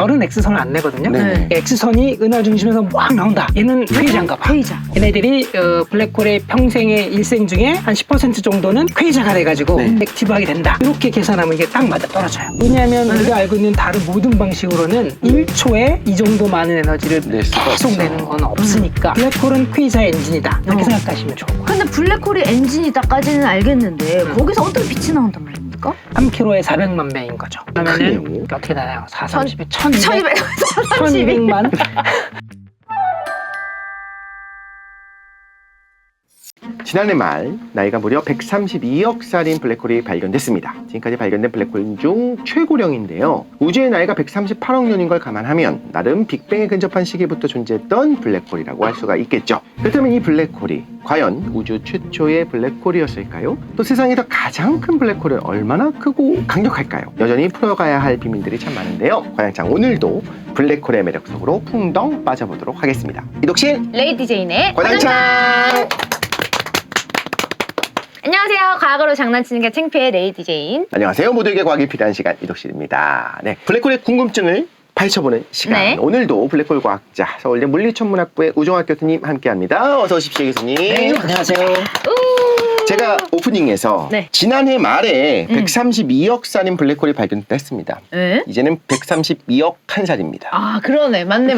별은 X선을 안 내거든요. 네. X선이 은하 중심에서 막 나온다. 얘는 퀘이자인가 봐. 퀘이자. 얘네들이 블랙홀의 평생의 일생 중에 한 10% 정도는 퀘이자가 돼가지고 액티브하게 된다. 이렇게 계산하면 이게 딱 맞아 떨어져요. 왜냐하면 우리가 알고 있는 다른 모든 방식으로는 1초에 이 정도 많은 에너지를 낼 수가 계속 없어. 내는 건 없으니까 블랙홀은 퀘이자의 엔진이다. 이렇게 생각하시면 좋을 거예요. 근데 블랙홀이 엔진이다까지는 알겠는데 거기서 어떤 빛이 나온단 말입니까? 3km에 400만 배인 거죠. 그러면은 크네요. 어떻게 되나요? 4, 30에 1200? 1200. 1200만? 지난해 말 나이가 무려 132억 살인 블랙홀이 발견됐습니다. 지금까지 발견된 블랙홀 중 최고령인데요. 우주의 나이가 138억 년인 걸 감안하면 나름 빅뱅에 근접한 시기부터 존재했던 블랙홀이라고 할 수가 있겠죠. 그렇다면 이 블랙홀이 과연 우주 최초의 블랙홀이었을까요? 또 세상에서 가장 큰 블랙홀은 얼마나 크고 강력할까요? 여전히 풀어가야 할 비밀들이 참 많은데요. 과장창 오늘도 블랙홀의 매력 속으로 풍덩 빠져보도록 하겠습니다. 이독신 레이디 제인의 과장창! 안녕하세요. 과학으로 장난치는 게 창피해 레이디 제인. 안녕하세요. 모두에게 과학이 필요한 시간 이독실입니다. 네, 블랙홀의 궁금증을 파헤쳐보는 시간. 네. 오늘도 블랙홀 과학자 서울대 물리천문학부의 우종학 교수님 함께합니다. 어서 오십시오, 교수님. 네, 안녕하세요. 제가 오프닝에서 네. 지난해 말에 132억 살인 블랙홀이 발견됐습니다. 네? 이제는 132억 한 살입니다. 아 그러네. 맞네.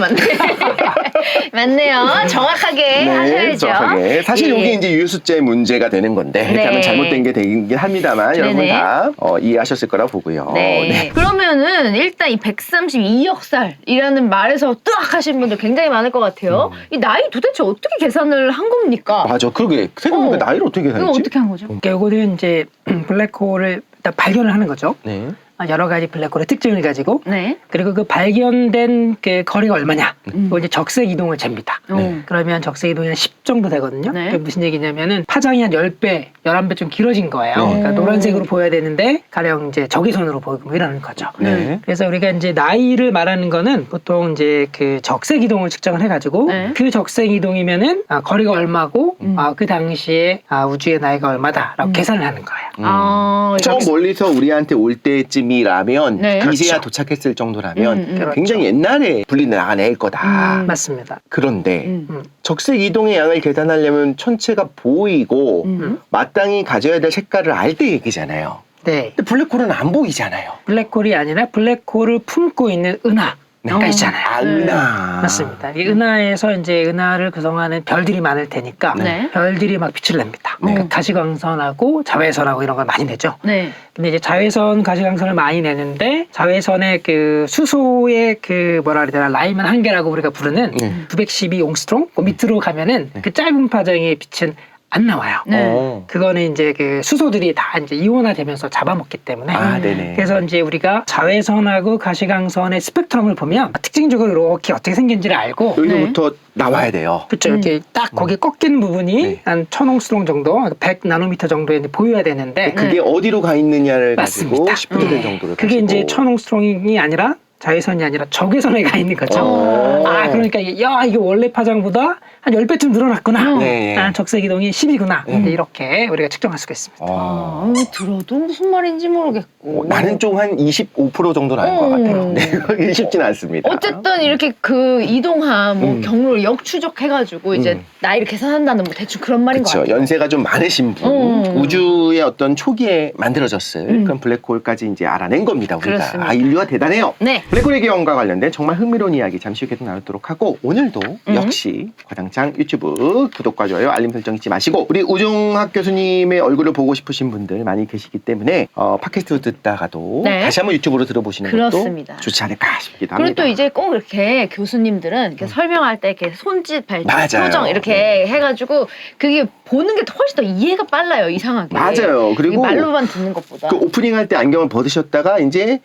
맞네요. 정확하게 하셔야죠. 정확하게. 사실 예. 이게 이제 유효숫자의 문제가 되는 건데 이렇게 네. 하면 잘못된 게 되긴 합니다만 여러분 네네. 다 이해하셨을 거라고 보고요. 네. 그러면은 일단 이 132억 살이라는 말에서 뜨악 하신 분들 굉장히 많을 것 같아요. 이 나이 도대체 어떻게 계산을 한 겁니까? 맞아. 그러게 생각해보니까 나이를 어떻게 이거 계산했지? 어떻게 한 거죠? 결국은 이제 블랙홀을 일단 발견을 하는 거죠. 네. 여러 가지 블랙홀의 특징을 가지고 네. 그리고 그 발견된 그 거리가 얼마냐 그리고 이제 적색 이동을 잽니다. 네. 그러면 적색 이동이 한 10 정도 되거든요. 네. 그게 무슨 얘기냐면은 파장이 한 10배, 11배 좀 길어진 거예요. 네. 그러니까 노란색으로 보여야 되는데 가령 이제 적외선으로 보이고 뭐 이러는 거죠. 네. 그래서 우리가 이제 나이를 말하는 거는 보통 이제 그 적색 이동을 측정을 해가지고 네. 그 적색 이동이면은 거리가 얼마고 그 당시에 우주의 나이가 얼마다라고 계산을 하는 거예요. 저 멀리서 우리한테 올 때쯤이라면 네. 이제야 그렇죠. 도착했을 정도라면 그렇죠. 굉장히 옛날에 분리 나가낼 거다. 맞습니다. 그런데 적색 이동의 양을 계산하려면 천체가 보이고 마땅히 가져야 될 색깔을 알 때 얘기잖아요. 네. 근데 블랙홀은 안 보이잖아요. 블랙홀이 아니라 블랙홀을 품고 있는 은하가 있잖아요. 아, 은하. 맞습니다. 이 은하에서 이제 은하를 구성하는 별들이 많을 테니까 네. 별들이 막 빛을 냅니다. 그러니까 가시광선하고 자외선하고 이런 걸 많이 내죠. 네. 근데 이제 자외선, 가시광선을 많이 내는데 자외선의 그 수소의 그 뭐라 그래야 되나 라이먼 한계라고 우리가 부르는 912 옹스트롱 그 밑으로 가면은 그 짧은 파장의 빛은 안 나와요. 네. 그거는 이제 그 수소들이 다 이제 이온화되면서 잡아먹기 때문에. 아, 네네. 그래서 이제 우리가 자외선하고 가시광선의 스펙트럼을 보면 특징적으로 이렇게 어떻게 생긴지를 알고. 여기서부터 나와야 돼요. 그렇죠. 이렇게 딱 거기 꺾이는 부분이 한 1000옹스트롱 정도, 100 나노미터 정도에 보여야 되는데. 그게 어디로 가 있느냐를 가지고 맞습니다. 시프트된 정도를 그게 가지고. 이제 1000옹스트롱이 아니라 자외선이 아니라 적외선에 가 있는 거죠. 그러니까 이게 원래 파장보다 한 10배쯤 늘어났구나. 네. 적색 이동이 10이구나. 이렇게 우리가 측정할 수가 있습니다. 들어도 무슨 말인지 모르겠고. 나는 좀 한 25% 정도 나는 것 같아요. 네, 그게 쉽지는 않습니다. 어쨌든 이렇게 그 이동한 뭐 경로를 역추적해가지고 이제 나이를 계산한다는 뭐 대충 그런 말인 것 그렇죠. 같아요. 연세가 좀 많으신 분, 우주의 어떤 초기에 만들어졌을 그런 블랙홀까지 이제 알아낸 겁니다. 우리가. 그렇습니다. 인류가 대단해요. 네. 블랙홀의 기원과 관련된 정말 흥미로운 이야기 잠시 후에 나누도록 하고 오늘도 역시 과장창 유튜브 구독과 좋아요, 알림 설정 잊지 마시고 우리 우종학 교수님의 얼굴을 보고 싶으신 분들 많이 계시기 때문에 팟캐스트 듣다가도 다시 한번 유튜브로 들어보시는 그렇습니다. 것도 좋지 않을까 싶기도 그리고 합니다. 또 이제 꼭 이렇게 교수님들은 이렇게 설명할 때 이렇게 손짓, 발짓, 맞아요. 표정 이렇게 해가지고 그게 보는 게 훨씬 더 이해가 빨라요. 이상하게. 맞아요. 그리고 말로만 듣는 것보다. 그 오프닝 할 때 안경을 벗으셨다가 이제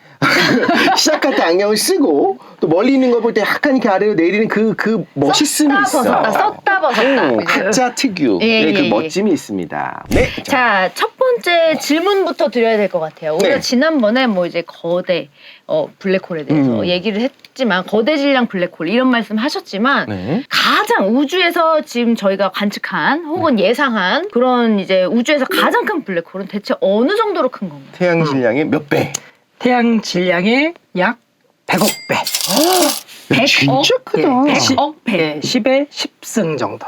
시작할 때 안경을 쓰고 또 멀리 있는 거 볼 때 약간 이렇게 아래로 내리는 그 멋있음이 있어. 썼다 벗었다. 각자 특유의 예, 그 예, 멋짐이 있습니다. 네. 자, 첫 번째 질문부터 드려야 될 것 같아요. 우리가 네. 지난번에 뭐 이제 거대 블랙홀에 대해서 얘기를 했지만 거대 질량 블랙홀 이런 말씀 하셨지만 네. 가장 우주에서 지금 저희가 관측한 혹은 예상한 그런 이제 우주에서 가장 큰 블랙홀은 대체 어느 정도로 큰 건가요? 태양 질량의 몇 배? 태양 질량의 약 100억 배. 야, 진짜 크다. 100억 배. 예, 10에 10승 정도.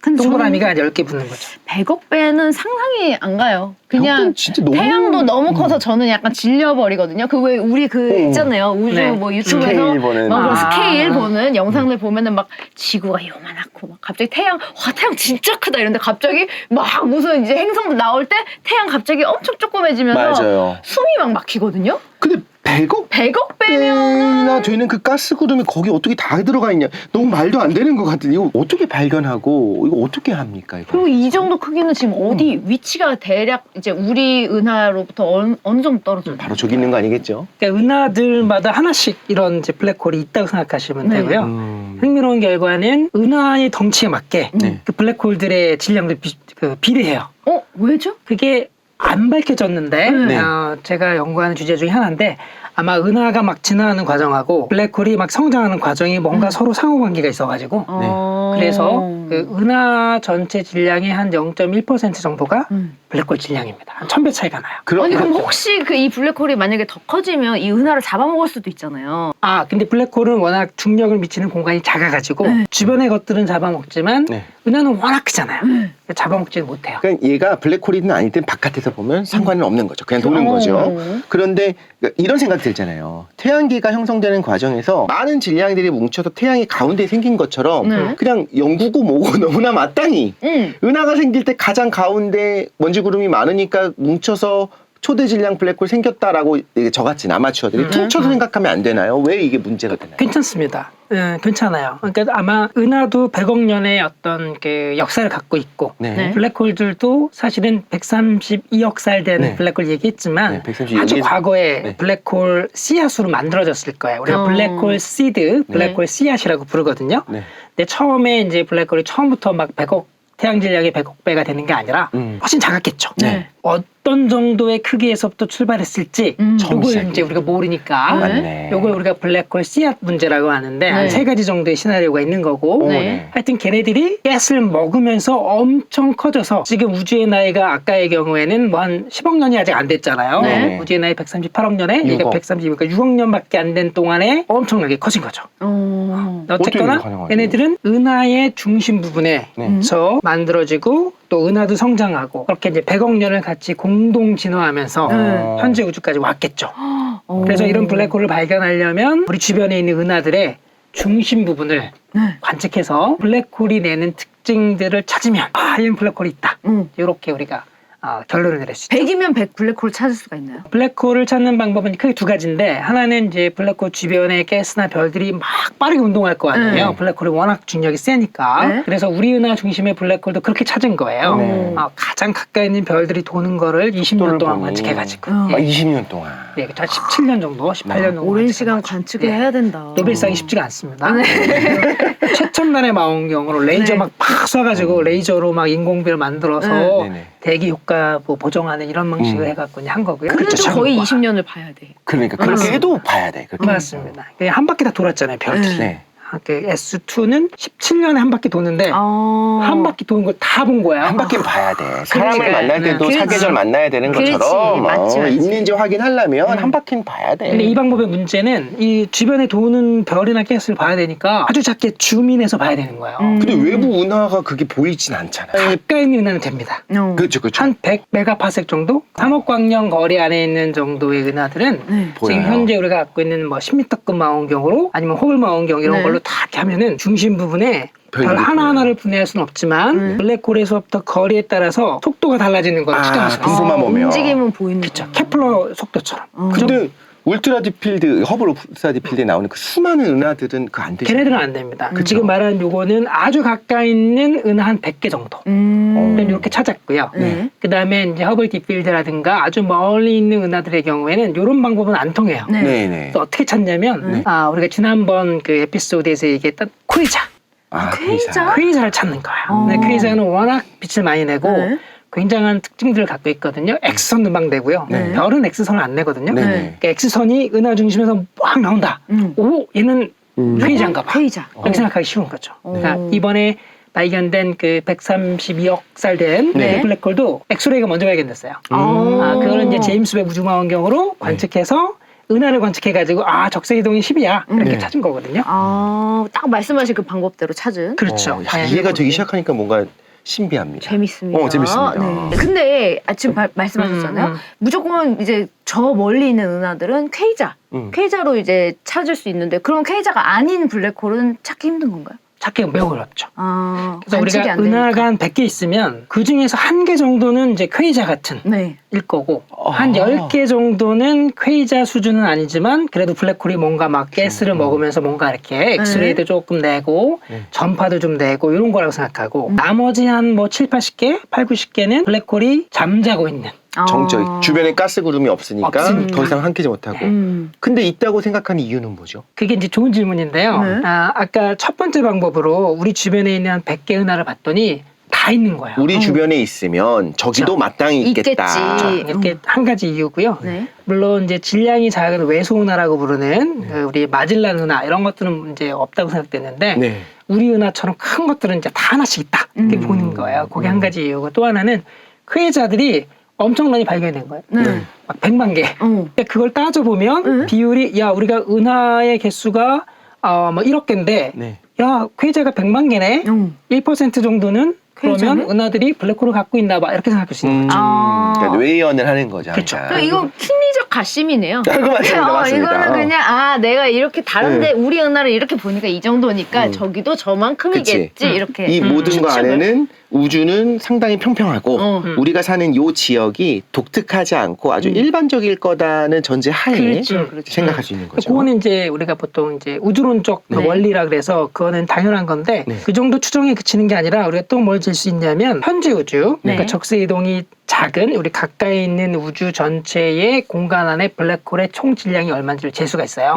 근데 동그라미가 10개 붙는 거죠. 100억 배는 상상이 안 가요. 그냥 그건 진짜 너무 태양도 너무 커서 저는 약간 질려버리거든요. 그 왜 우리 그 있잖아요. 우주 네. 뭐 유튜브에서 스케일 보는. 막 그런 아. 스케일 보는 영상들 보면은 막 지구가 요만하고 막 갑자기 태양 와 태양 진짜 크다 이런데 갑자기 막 무슨 이제 행성도 나올 때 태양 갑자기 엄청 조그매지면서 맞아요. 숨이 막 막히거든요. 근데 100억 100억 배면 나 되는 그 가스구름이 거기 어떻게 다 들어가 있냐. 너무 말도 안 되는 것 같은데 이거 어떻게 발견하고 이거 어떻게 합니까 이거? 그리고 이 정도 크기는 지금 어디 위치가 대략 이제 우리 은하로부터 어느 정도 떨어져요? 바로 저기 있는 거 아니겠죠? 그러니까 은하들마다 하나씩 이런 이제 블랙홀이 있다고 생각하시면 네. 되고요. 흥미로운 결과는 은하의 덩치에 맞게 네. 그 블랙홀들의 질량도 비례해요. 왜죠? 그게 안 밝혀졌는데 네. 제가 연구하는 주제 중에 하나인데 아마 은하가 막 진화하는 과정하고 블랙홀이 막 성장하는 과정이 뭔가 서로 상호관계가 있어가지고 그래서 그 은하 전체 질량의 한 0.1% 정도가 블랙홀 질량입니다. 한 1000배 차이가 나요. 아니 그럼 혹시 그 이 블랙홀이 만약에 더 커지면 이 은하를 잡아먹을 수도 있잖아요. 근데 블랙홀은 워낙 중력을 미치는 공간이 작아가지고 주변의 것들은 잡아먹지만 네. 은하는 워낙 크잖아요. 잡아먹지는 못해요. 그러니까 얘가 블랙홀이든 아니든 바깥에서 보면 상관은 없는 거죠. 그냥 도는 거죠. 그런데 이런 생각 들잖아요. 태양계가 형성되는 과정에서 많은 질량들이 뭉쳐서 태양이 가운데 생긴 것처럼 네. 그냥 영구고 뭐고 너무나 마땅히 은하가 생길 때 가장 가운데 먼지 구름이 많으니까 뭉쳐서 초대 질량 블랙홀 생겼다라고 이게 저같이 아마추어들이 툭 쳐서 생각하면 안 되나요? 왜 이게 문제가 되나요? 괜찮습니다. 괜찮아요. 그러니까 아마 은하도 100억 년의 어떤 그 역사를 갖고 있고 네. 블랙홀들도 사실은 132억 살 된 네. 블랙홀 얘기했지만 네, 132억 아주 과거에 네. 블랙홀 씨앗으로 만들어졌을 거예요. 우리가 블랙홀 씨드, 블랙홀 씨앗이라고 부르거든요. 네. 근데 처음에 이제 블랙홀이 처음부터 막 100억 태양 질량이 100억 배가 되는 게 아니라 훨씬 작았겠죠. 네. 어떤 정도의 크기에서부터 출발했을지 처음 요걸 시작이. 이제 우리가 모르니까 맞네. 요걸 우리가 블랙홀 씨앗 문제라고 하는데 네. 한 3가지 정도의 시나리오가 있는 거고 네. 하여튼 걔네들이 가스를 먹으면서 엄청 커져서 지금 우주의 나이가 아까의 경우에는 뭐 한 10억 년이 아직 안 됐잖아요. 네. 우주의 나이 138억 년에 얘가 6억. 132, 그러니까 6억 년밖에 안 된 동안에 엄청나게 커진 거죠. 어. 어떻게 어쨌거나 가능하죠? 얘네들은 은하의 중심 부분에서 만들어지고 또 은하도 성장하고 그렇게 이제 100억 년을 같이 공동 진화하면서 현재 우주까지 왔겠죠. 그래서 이런 블랙홀을 발견하려면 우리 주변에 있는 은하들의 중심 부분을 관측해서 블랙홀이 내는 특징들을 찾으면 이런 블랙홀이 있다. 이렇게 우리가 결론을 내릴 수 있죠. 100이면 100 블랙홀 찾을 수가 있나요? 블랙홀을 찾는 방법은 크게 2가지인데 하나는 이제 블랙홀 주변의 가스나 별들이 막 빠르게 운동할 거 아니에요. 블랙홀이 워낙 중력이 세니까. 네. 그래서 우리 은하 중심의 블랙홀도 그렇게 찾은 거예요. 네. 가장 가까이 있는 별들이 도는 거를 20년 동안 보니. 관측해가지고. 20년 동안. 네, 한 17년 정도, 18년 정도. 오랜 시간 관측을 해야 된다. 노벨상이 쉽지가 않습니다. 최첨단의 망원경으로 레이저 네. 막 쏴가지고 레이저로 막 인공비를 만들어서 네네. 대기 효과 뭐 보정하는 이런 방식을 해갖고 한 거고요. 그래도 그렇죠, 거의 참고가. 20년을 봐야 돼. 그러니까 그렇게 해도 봐야 돼. 그렇게. 맞습니다. 한 바퀴 다 돌았잖아요, 별들이. 네. 그 S2는 17년에 한 바퀴 도는데 한 바퀴 도는 걸 다 본 거야. 한 바퀴는 봐야 돼. 사람을 그러니까. 만날 때도 그렇지. 사계절 만나야 되는 그렇지. 것처럼 맞지, 맞지. 있는지 확인하려면 한 바퀴는 봐야 돼. 근데 이 방법의 문제는 이 주변에 도는 별이나 가스를 봐야 되니까 아주 작게 줌인해서 봐야 되는 거예요. 근데 외부 은하가 그게 보이진 않잖아. 가까이 있는 은하는 됩니다. 그렇죠, 그렇죠. 한 100메가파섹 정도? 3억 광년 거리 안에 있는 정도의 은하들은 지금 보여요. 현재 우리가 갖고 있는 뭐 10m급 망원경으로 아니면 호글 망원경 이런 네. 걸로 다 이렇게 하면은 중심 부분에 별 별들이 하나하나를 분해할 수는 없지만 블랙홀에서부터 거리에 따라서 속도가 달라지는 걸 측정할 수가 있어요. 분포만 보면. 움직임은 보이는 그렇죠. 케플러 속도처럼. 근데 울트라 딥필드, 허블 울트라 딥필드에 나오는 그 수많은 은하들은 그거 안 되죠. 걔네들은 안 됩니다. 지금 말하는 요거는 아주 가까이 있는 은하 한 100개 정도. 이렇게 찾았고요. 그 다음에 이제 허블 딥필드라든가 아주 멀리 있는 은하들의 경우에는 이런 방법은 안 통해요. 네. 네네. 그래서 어떻게 찾냐면 우리가 지난번 그 에피소드에서 얘기했던 퀘이자. 퀘이자? 퀘이자를 찾는 거예요. 근데 퀘이자는 워낙 빛을 많이 내고 네. 굉장한 특징들을 갖고 있거든요. X선도 막 내고요. 네. 별은 X선을 안 내거든요. 네. 그러니까 X선이 은하 중심에서 막 나온다. 오, 얘는 퀘이자인가 봐. 퀘이자. 그렇게 생각하기 쉬운 거죠. 그러니까 이번에 발견된 그 132억 살 된 네. 블랙홀도 엑스레이가 먼저 발견됐어요. 그거는 이제 제임스 웹 우주망원경으로 관측해서 은하를 관측해가지고 적색 이동이 10이야 이렇게 네. 찾은 거거든요. 딱 말씀하신 그 방법대로 찾은. 그렇죠. 야, 이해가 되기 시작하니까 뭔가 신비합니다. 재밌습니다. 재밌습니다. 네. 근데 지금 말씀하셨잖아요. 무조건 이제 저 멀리 있는 은하들은 퀘이자. 퀘이자로 이제 찾을 수 있는데 그럼 퀘이자가 아닌 블랙홀은 찾기 힘든 건가요? 찾기가 매우 어렵죠. 관측이 그래서 우리가 안 되니까. 은하가 한 100개 있으면 그 중에서 1개 정도는 이제 퀘이자 같은 네. 일 거고 한 10개 정도는 퀘이자 수준은 아니지만 그래도 블랙홀이 뭔가 막 가스를 먹으면서 뭔가 이렇게 엑스레이도 조금 내고 전파도 좀 내고 이런 거라고 생각하고 나머지 한 뭐 7, 80개, 8, 90개는 블랙홀이 잠자고 있는 정적 주변에 가스 구름이 없으니까 없으니까. 더 이상 삼키지 못하고. 근데 있다고 생각하는 이유는 뭐죠? 그게 이제 좋은 질문인데요. 네. 아까 첫 번째 방법으로 우리 주변에 있는 한 100개 은하를 봤더니 다 있는 거예요. 우리 주변에 있으면 저기도 마땅히 있겠다. 있겠지. 이렇게 한 가지 이유고요. 네. 물론 이제 질량이 작은 외소 은하라고 부르는 그 우리 마젤란 은하 이런 것들은 이제 없다고 생각되는데 네. 우리 은하처럼 큰 것들은 이제 다 하나씩 있다 이렇게 보는 거예요. 그게 한 가지 이유고 또 하나는 퀘이자들이 엄청 많이 발견된 거예요. 네. 막 100만 개. 근데 그걸 따져보면 비율이 야 우리가 은하의 개수가 뭐 1억 개인데 네. 야 퀘이자가 100만 개네. 1% 정도는 그러면 퀘이자네? 은하들이 블랙홀을 갖고 있나 봐 이렇게 생각할 수 있는 거죠. 그러니까 외연을 하는 거죠. 그렇죠. 항상. 그럼 이거 심리적 가심이네요. 맞습니다. 맞습니다. 이거는 그냥 내가 이렇게 다른데 네. 우리 은하를 이렇게 보니까 이 정도니까 저기도 저만큼이겠지 그치. 이렇게. 이 모든 거 추측을. 안에는 우주는 상당히 평평하고 우리가 사는 요 지역이 독특하지 않고 아주 일반적일 거다는 전제 하에 그렇죠. 생각할 수 있는 거죠. 그거는 이제 우리가 보통 이제 우주론적 네. 원리라 그래서 그거는 당연한 건데 네. 그 정도 추정에 그치는 게 아니라 우리가 또 뭘 질 수 있냐면 현재 우주 그러니까 네. 적색 이동이 작은 우리 가까이 있는 우주 전체의 공간 안에 블랙홀의 총 질량이 얼마인지를 잴 수가 있어요.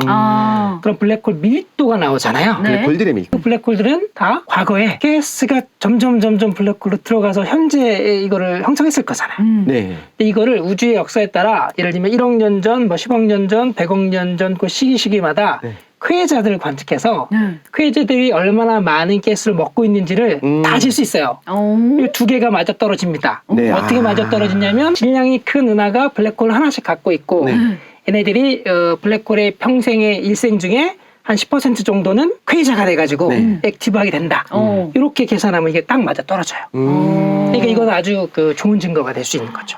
그럼 블랙홀 밀도가 나오잖아요. 네. 골드레 밀. 그 블랙홀들은 다 과거에 가스가 점점 블랙홀로 들어가서 현재 이거를 형성했을 거잖아요. 네. 근데 이거를 우주의 역사에 따라 예를 들면 1억 년 전, 뭐 10억 년 전, 100억 년 전 그 시기마다 네. 퀘이자들을 관측해서 퀘이자들이 얼마나 많은 가스를 먹고 있는지를 다 질 수 있어요. 이 두 개가 맞아 떨어집니다. 네. 어떻게 맞아 떨어지냐면 질량이 큰 은하가 블랙홀을 하나씩 갖고 있고 네. 얘네들이 블랙홀의 평생의 일생 중에 한 10% 정도는 퀘이자가 돼가지고 네. 액티브하게 된다. 이렇게 계산하면 이게 딱 맞아 떨어져요. 그러니까 이건 아주 그 좋은 증거가 될 수 있는 거죠.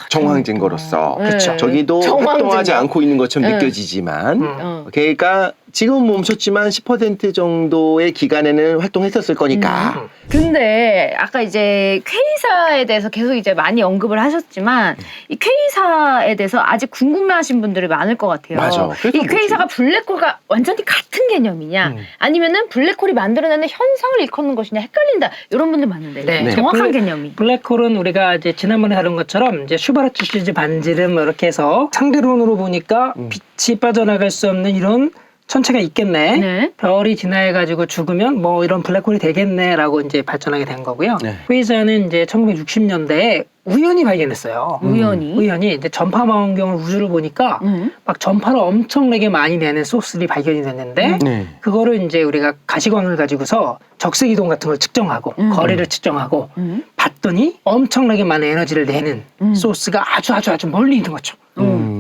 정황 증거로서 그렇죠. 저기도 정황 활동하지 증거. 않고 있는 것처럼 네. 느껴지지만 그러니까 지금은 멈췄지만 10% 정도의 기간에는 활동했었을 거니까 근데 아까 이제 퀘이사에 대해서 계속 이제 많이 언급을 하셨지만 이 퀘이사에 대해서 아직 궁금해하신 분들이 많을 것 같아요. 맞아. 그래서 이 뭐지? 퀘이사가 블랙홀과 완전히 같은 개념이냐, 아니면은 블랙홀이 만들어내는 현상을 일컫는 것이냐 헷갈린다 이런 분들 많은데 네. 정확한 블랙- 개념이. 블랙홀은 우리가 이제 지난번에 다룬 것처럼 이제 슈바르츠 시리즈 반지름 이렇게 해서 상대론으로 보니까 빛이 빠져나갈 수 없는 이런 천체가 있겠네. 네. 별이 진화해가지고 죽으면 뭐 이런 블랙홀이 되겠네라고 이제 발전하게 된 거고요. 네. 퀘이자는 이제 1960년대에 우연히 발견했어요. 우연히 이제 전파 망원경을 우주를 보니까 막 전파를 엄청나게 많이 내는 소스들이 발견이 됐는데 네. 그거를 이제 우리가 가시광을 가지고서 적색 이동 같은 걸 측정하고 거리를 측정하고 봤더니 엄청나게 많은 에너지를 내는 소스가 아주 멀리 있는 거죠.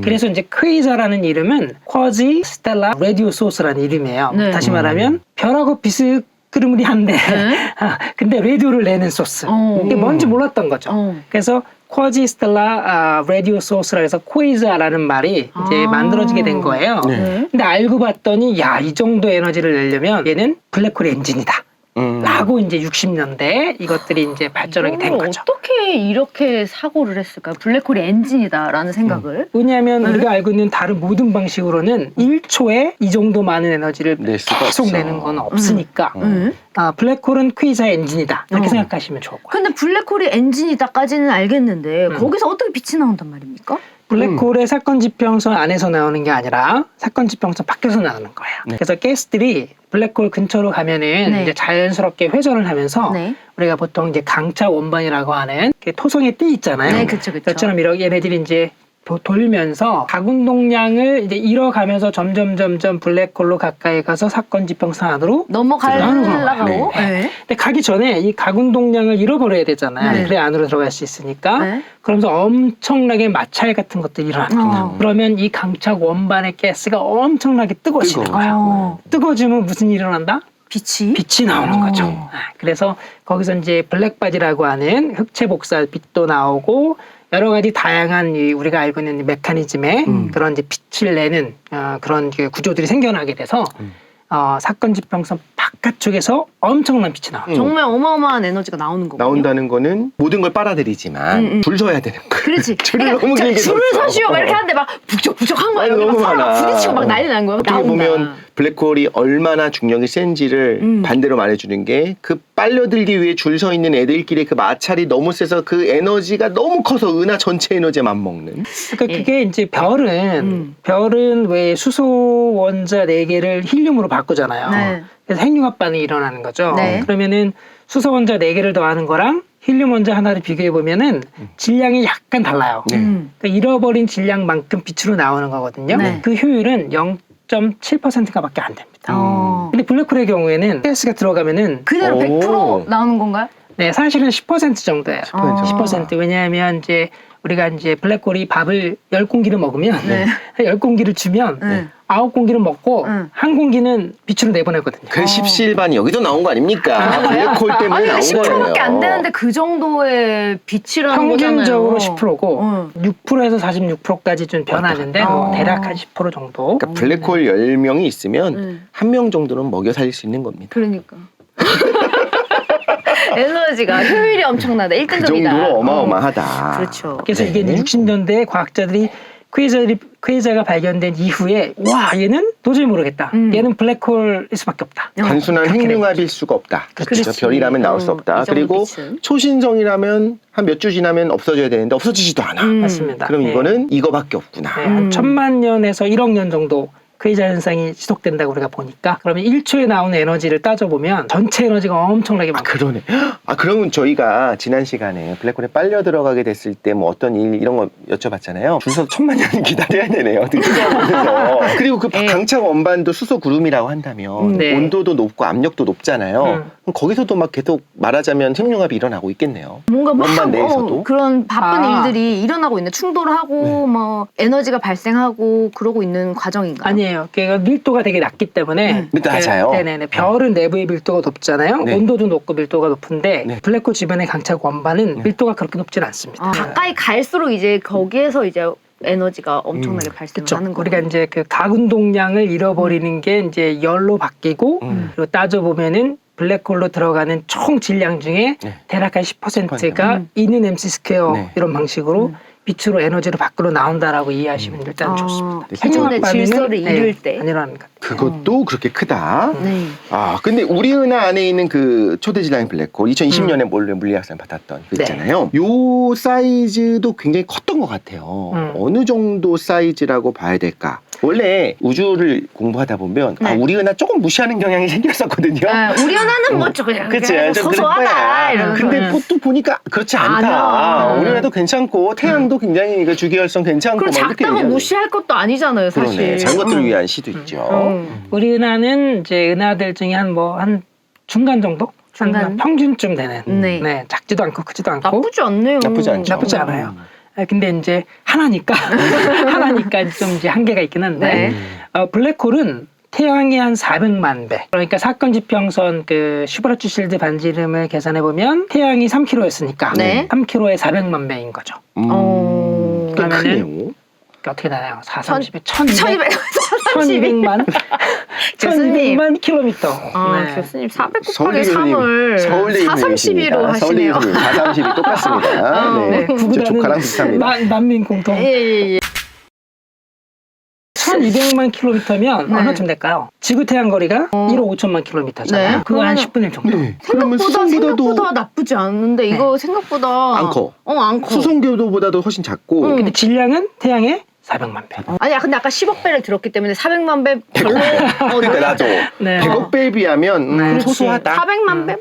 그래서 이제 퀘이자라는 이름은 쿼지 스텔라 라디오 소스라는 이름이에요. 네. 다시 말하면 별하고 비스그르무리한데 근데 라디오를 내는 소스. 이게 뭔지 몰랐던 거죠. 그래서 쿼지 스텔라 라디오 소스라 해서 퀘이자라는 말이 이제 만들어지게 된 거예요. 네. 근데 알고 봤더니 야, 이 정도 에너지를 내려면 얘는 블랙홀 엔진이다. 라고 이제 60년대에 이것들이 이제 발전하게 된 이걸 거죠. 어떻게 이렇게 사고를 했을까요? 블랙홀이 엔진이다라는 생각을. 왜냐하면 우리가 알고 있는 다른 모든 방식으로는 1초에 이 정도 많은 에너지를 낼 수가 계속 없어. 내는 건 없으니까 블랙홀은 퀘이자의 엔진이다 이렇게 생각하시면 좋을 거예요. 근데 블랙홀이 엔진이다까지는 알겠는데 거기서 어떻게 빛이 나온단 말입니까? 블랙홀의 사건 지평선 안에서 나오는 게 아니라 사건 지평선 밖에서 나오는 거예요. 네. 그래서 가스들이 블랙홀 근처로 가면은 네. 이제 자연스럽게 회전을 하면서 네. 우리가 보통 이제 강차 원반이라고 하는 그 토성의 띠 있잖아요. 네, 그쵸. 그것처럼 이렇게 얘네들이 이제 돌면서 가군동량을 이제 잃어가면서 점점 블랙홀로 가까이 가서 사건 지평선 안으로 넘어가려고. 네. 근데 가기 전에 이 가군동량을 잃어버려야 되잖아요. 네. 그래야 안으로 들어갈 수 있으니까. 네. 그러면서 엄청나게 마찰 같은 것들이 일어납니다. 그러면 이 강착 원반의 가스가 엄청나게 뜨거워지는 거예요. 뜨거워지면 무슨 일이 일어난다? 빛이 나오는 거죠. 그래서 거기서 이제 블랙바디라고 하는 흑체 복사 빛도 나오고 여러 가지 다양한 우리가 알고 있는 메커니즘의 그런 이제 빛을 내는 그런 구조들이 생겨나게 돼서 사건 지평선 바깥쪽에서 엄청난 빛이 나와요. 정말 어마어마한 에너지가 나오는 거군요. 나온다는 거는 모든 걸 빨아들이지만 줄 서야 되는 거예요. 그렇지. 줄을 그러니까 너무 길게 줄을 섰어. 서시오 막 이렇게 하는데 막 북적북적한 거예요. 너무 막 많아. 서로 부딪히고 막 난리 난 거예요. 어떻게 나온다. 보면 블랙홀이 얼마나 중력이 센지를 반대로 말해주는 게 그 빨려들기 위해 줄 서 있는 애들끼리 그 마찰이 너무 세서 그 에너지가 너무 커서 은하 전체 에너지에 맞먹는. 그러니까 그게 이제 별은 왜 수소 원자 4개를 힐륨으로 바꾸잖아요. 네. 그래서 핵융합 반응이 일어나는 거죠. 네. 그러면은 수소 원자 4개를 더하는 거랑 힐륨 원자 하나를 비교해 보면은 질량이 약간 달라요. 그러니까 잃어버린 질량만큼 빛으로 나오는 거거든요. 네. 그 효율은 0.7%가밖에 안 됩니다. 근데 블랙홀의 경우에는 가스가 들어가면은 그대로 100% 나오는 건가요? 네, 사실은 10% 정도예요. 10%. 왜냐하면 이제 우리가 이제 블랙홀이 밥을 10공기를 먹으면 네. 10공기를 주면 네. 9공기를 먹고 한 공기는 빛으로 내보내거든요. 그 십시일반이 여기도 나온 거 아닙니까? 블랙홀 때문에 나온 거예요. 10%밖에 안 되는데 그 정도의 빛이라는 평균적으로 거잖아요. 10%고 6%에서 46%까지 좀 변하는데 뭐 대략 한 10% 정도. 그러니까 블랙홀 10명이 있으면 한 명 정도는 먹여 살릴 수 있는 겁니다. 그러니까. 에너지가 효율이 엄청나다. 1등급이다. 그 정도로 어마어마하다. 그렇죠. 그래서 이게 이제 60년대에 과학자들이 퀘이자가 발견된 이후에 와 얘는 도저히 모르겠다. 얘는 블랙홀일 수밖에 없다. 단순한 그렇게 핵융합일 수가 없다. 그렇지. 별이라면 나올 수 없다. 이 정도 그리고 빛은. 초신성이라면 한 몇 주 지나면 없어져야 되는데 없어지지도 않아. 맞습니다. 그럼 네. 이거는 이거밖에 없구나. 네, 한 1000만 년에서 1억 년 정도 퀘이자 현상이 지속된다고 우리가 보니까 그러면 1초에 나오는 에너지를 따져보면 전체 에너지가 엄청나게 많고 그러네. 그러면 저희가 지난 시간에 블랙홀에 빨려 들어가게 됐을 때 뭐 어떤 일 이런 거 여쭤봤잖아요. 줄 서서 1000만 년 기다려야 되네요. 그래서 그리고 그 강착 원반도 수소 구름이라고 한다면 네. 온도도 높고 압력도 높잖아요. 그럼 거기서도 막 계속 말하자면 핵융합이 일어나고 있겠네요. 뭔가 원반 내에서도? 그런 바쁜 아. 일들이 일어나고 있는 충돌하고 뭐 에너지가 발생하고 그러고 있는 과정인가요? 아니에요. 그러니까 밀도가 되게 낮기 때문에 밀도 낮아요? 네네네. 별은 내부의 밀도가 높잖아요. 네. 온도도 높고 밀도가 높은데 네. 블랙홀 주변의 강착 원반은 밀도가 그렇게 높진 않습니다. 가까이 갈수록 이제 거기에서 이제 에너지가 엄청나게 발생을 그렇죠. 하는 거예요. 우리가 이제 그 가군동량을 잃어버리는 게 이제 열로 바뀌고 그리고 따져보면은 블랙홀로 들어가는 총 질량 중에 대략 한 10%가 있는 MC 스퀘어 이런 방식으로 빛으로 에너지로 밖으로 나온다라고 이해하시면 일단 좋습니다. 기존의 질서를 잃을 때. 안 일어나는 것. 그것도 그렇게 크다. 네. 근데 우리 은하 안에 있는 그 초대질량 블랙홀 2020년에 물리학상 받았던 그 네. 있잖아요. 요 사이즈도 굉장히 컸던 것 같아요. 어느 정도 사이즈라고 봐야 될까? 원래 우주를 공부하다 보면 우리 은하 조금 무시하는 경향이 생겼었거든요. 우리 은하는 뭐 그냥 그치, 좀 그럴 소소하다 거야. 이러면서. 근데 또 보니까 그렇지 않다. 우리 은하도 괜찮고 태양도 굉장히 그 주기활성 괜찮고 그리고 막 이렇게 작다고 얘기하는 무시할 것도 아니잖아요, 사실. 그러네. 작은 것들을 위한 시도 있죠. 우리 은하는 이제 은하들 중에 한 중간 정도? 중간? 한 평균쯤 되는. 네. 네. 작지도 않고 크지도 않고. 나쁘지 않네요. 나쁘지 않죠. 나쁘지 않아요. 근데 이제 하나니까 좀 이제 한계가 있긴 한데 블랙홀은 태양의 한 400만 배. 그러니까 사건 지평선 그 슈퍼라츠실드 반지 이름을 계산해 보면 태양이 3km였으니까 네. 3km에 400만 배인 거죠. 꽤 크네요. 그러니까 어떻게 되나요? 4, 30에 1200. 1200만 킬로미터. 교수님 400 서울대 곱하기 3을 서울대 432로 하시네요. 432 똑같습니다. 네. 저 조카랑 비슷합니다. 만민 공통. 예. 1200만 킬로미터면 얼마쯤 될까요? 지구 태양 거리가 1억 5천만 킬로미터잖아요. 네. 그거 한 10분의 1 정도. 그러면 생각보다 나쁘지 않은데 이거 생각보다 안 커. 안 커. 수성궤도보다도 훨씬 작고 근데 질량은 태양의 400만 배. 아니 근데 아까 10억 배를 들었기 때문에 400만 배 별로 그러니까 나도 네. 100억 배에 비하면 네. 소소하다. 400만 배?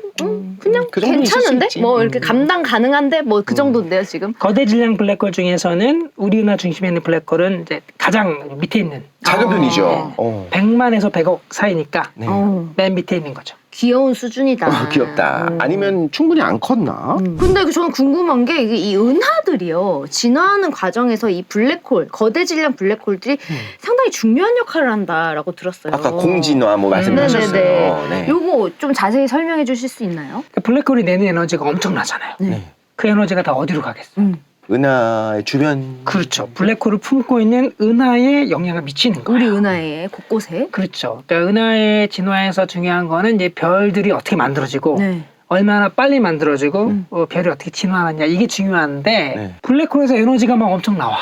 그냥 그 정도 괜찮은데? 있을 수 있지. 뭐 이렇게 감당 가능한데 뭐 그 정도인데요 지금? 거대 질량 블랙홀 중에서는 우리 은하 중심에 있는 블랙홀은 이제 가장 밑에 있는 작은 편이죠. 네. 어. 100만에서 100억 사이니까 네. 맨 밑에 있는 거죠. 귀여운 수준이다. 귀엽다. 아니면 충분히 안 컸나? 근데 저는 궁금한 게 이 은하들이요 진화하는 과정에서 이 블랙홀 거대 질량 블랙홀들이 상당히 중요한 역할을 한다라고 들었어요. 아까 공진화 뭐 말씀하셨어요. 네네네. 네. 요거 좀 자세히 설명해 주실 수 있나요? 그러니까 블랙홀이 내는 에너지가 엄청나잖아요. 네. 그 에너지가 다 어디로 가겠어요? 은하의 주변. 그렇죠. 블랙홀을 품고 있는 은하에 영향을 미치는 거예요. 우리 은하의 곳곳에. 그렇죠. 그러니까 은하의 진화에서 중요한 거는 이제 별들이 어떻게 만들어지고 네. 얼마나 빨리 만들어지고 별이 어떻게 진화하느냐 이게 중요한데 네. 블랙홀에서 에너지가 막 엄청 나와.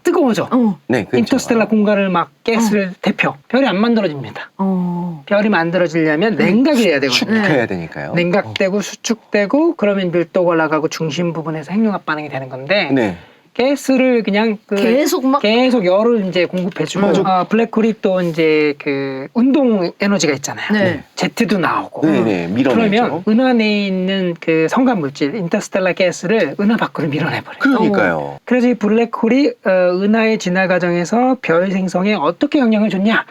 뜨거워져. 네, 그렇죠. 인터스텔라 공간을 막 가스를 대표. 별이 안 만들어집니다. 별이 만들어지려면 냉각이 돼야 되거든요. 축해야 되니까요. 냉각되고 수축되고 그러면 밀도가 올라가고 중심 부분에서 핵융합 반응이 되는 건데 네. 가스를 그냥 계속 막 계속 열을 이제 공급해주고 블랙홀이 또 이제 그 운동 에너지가 있잖아요. 네. 제트도 나오고. 네네, 밀어내죠. 그러면 은하 내에 있는 그 성간 물질 인터스텔라 가스를 은하 밖으로 밀어내버려요. 그러니까요. 그래서 이 블랙홀이 은하의 진화 과정에서 별 생성에 어떻게 영향을 줬냐?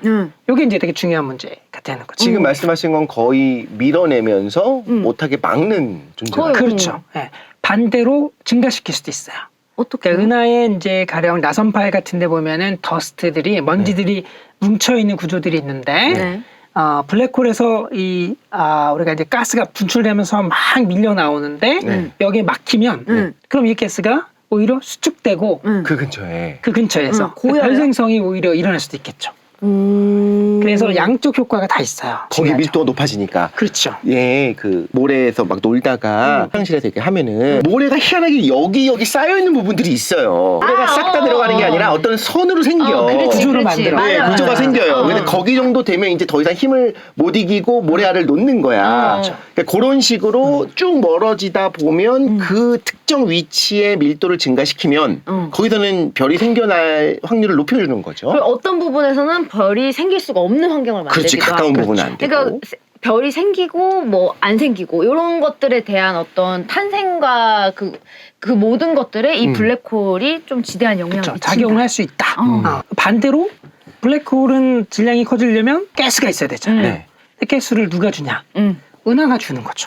이게 이제 되게 중요한 문제가 되는 거죠. 지금 말씀하신 건 거의 밀어내면서 못하게 막는 존재가. 그렇죠. 예. 반대로 증가시킬 수도 있어요. 어떻게? 그러니까 은하에 이제 가령 나선파일 같은데 보면은 더스트들이 먼지들이 뭉쳐 있는 구조들이 있는데 네. 블랙홀에서 우리가 이제 가스가 분출되면서 막 밀려 나오는데 네. 여기에 막히면 그럼 이 가스가 오히려 수축되고 그 근처에. 그 근처에서 고여요? 별 생성이 오히려 일어날 수도 있겠죠. 그래서 양쪽 효과가 다 있어요. 거기 중요하죠. 밀도가 높아지니까. 그렇죠. 예, 그 모래에서 막 놀다가 화장실에서 이렇게 하면은 모래가 희한하게 여기 쌓여 있는 부분들이 있어요. 모래가 싹 다 들어가는 게 아니라 어떤 선으로 생겨. 구조를 만들어. 네, 맞아, 구조가 맞아. 생겨요. 근데 거기 정도 되면 이제 더 이상 힘을 못 이기고 모래알을 놓는 거야. 그러니까 그런 식으로 쭉 멀어지다 보면 그 특정 위치의 밀도를 증가시키면 거기서는 별이 생겨날 확률을 높여주는 거죠. 그리고 어떤 부분에서는 별이 생길 수가 없는 환경을 그렇지, 만들기도 가까운 하고. 부분은 안 되고. 그러니까 별이 생기고 뭐 안 생기고 이런 것들에 대한 어떤 탄생과 그 모든 것들에 이 블랙홀이 좀 지대한 영향을 그렇죠. 미친다. 작용을 할 수 있다. 반대로 블랙홀은 질량이 커지려면 가스가 있어야 되잖아요. 네. 근데 가스를 누가 주냐? 은하가 주는 거죠.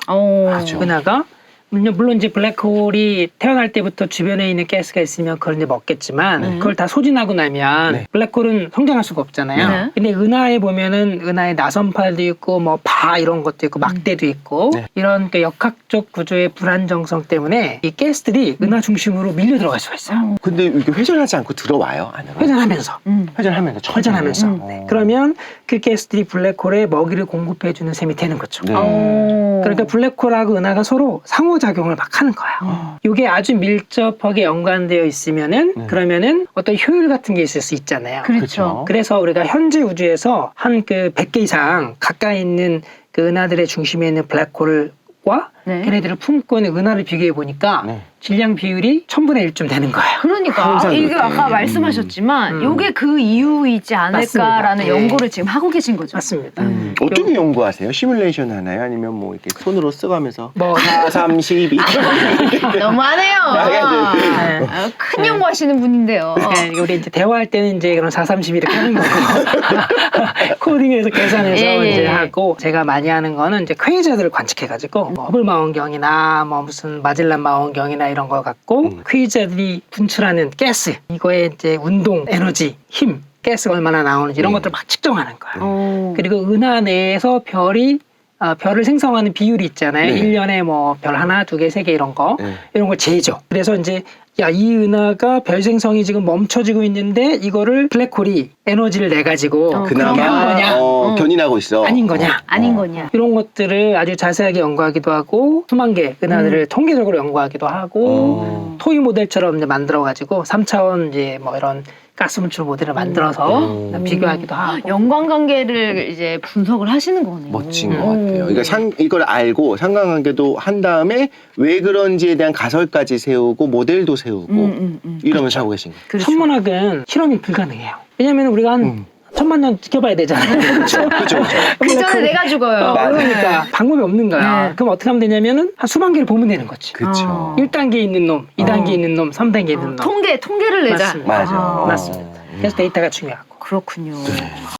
맞아. 은하가 물론 이제 블랙홀이 태어날 때부터 주변에 있는 가스가 있으면 그걸 이제 먹겠지만 그걸 다 소진하고 나면 네. 블랙홀은 성장할 수가 없잖아요. 네. 근데 은하에 보면은 은하에 나선팔도 있고 뭐 파 이런 것도 있고 막대도 있고 네. 이런 그 역학적 구조의 불안정성 때문에 이 가스들이 은하 중심으로 밀려 들어갈 수가 있어요. 근데 이게 회전하지 않고 들어와요, 안으로? 회전하면서. 회전하면서. 처음에. 회전하면서. 네. 그러면 그 가스들이 블랙홀에 먹이를 공급해주는 셈이 되는 거죠. 네. 그러니까 블랙홀하고 은하가 서로 상호작용을 막 하는 거예요. 이게 아주 밀접하게 연관되어 있으면은 그러면은 어떤 효율 같은 게 있을 수 있잖아요. 그렇죠. 그래서 우리가 현재 우주에서 한 그 100개 이상 가까이 있는 그 은하들의 중심에 있는 블랙홀과 네. 걔네들을 품고 있는 은하를 비교해 보니까 네. 질량 비율이 1000분의 1쯤 되는 거예요. 그러니까 항상 이게 그렇게. 아까 말씀하셨지만 이게 그 이유이지 않을까라는 맞습니다. 네. 연구를 지금 하고 계신 거죠. 맞습니다. 어떻게 연구하세요? 시뮬레이션 하나요? 아니면 뭐 이렇게 손으로 쓰가면서 뭐 4, 3, 12 너무하네요. 네. 큰 연구하시는 분인데요. 네, 우리 이제 대화할 때는 이제 그런 4, 30 이렇게 하는 거고 코딩해서 계산해서 예. 이제 하고 제가 많이 하는 거는 이제 퀘이저들을 관측해가지고 뭐 허블 망원경이나 뭐 무슨 마젤란 망원경이나 이런 거 갖고 퀘이저들이 분출하는 가스 이거의 이제 운동 에너지 힘 가스가 얼마나 나오는지 이런 것들을 막 측정하는 거예요. 그리고 은하 내에서 별을 생성하는 비율이 있잖아요. 네. 1년에 뭐 별 하나, 두 개, 세 개 이런 거. 네. 이런 걸 재죠. 그래서 이제 이 은하가 별 생성이 지금 멈춰지고 있는데 이거를 블랙홀이 에너지를 내 가지고 그렇게 한 거냐? 견인하고 있어. 아닌 거냐? 아닌 거냐. 이런 것들을 아주 자세하게 연구하기도 하고 수만 개 은하들을 통계적으로 연구하기도 하고 토이 모델처럼 이제 만들어 가지고 3차원 이제 뭐 이런 가스분출 모델을 만들어서 비교하기도 하고. 연관관계를 이제 분석을 하시는 거네요. 멋진 것 같아요. 그러니까 이걸 알고 상관관계도 한 다음에 왜 그런지에 대한 가설까지 세우고 모델도 세우고 이러면서 하고 계신 거예요. 그렇죠. 천문학은 실험이 불가능해요. 왜냐하면 우리가 한 1000만 년 지켜봐야 되잖아요. 그렇죠. 그죠. 그 전에 내가 죽어요. 그러니까 방법이 없는 거야. 네. 그럼 어떻게 하면 되냐면은 한 수만 개를 보면 되는 거지. 그쵸. 1단계에 있는 놈, 2단계에 있는 놈, 3단계에 있는 놈. 통계를 내자. 맞아. 맞습니다. 그래서 데이터가 중요하고. 그렇군요. 네.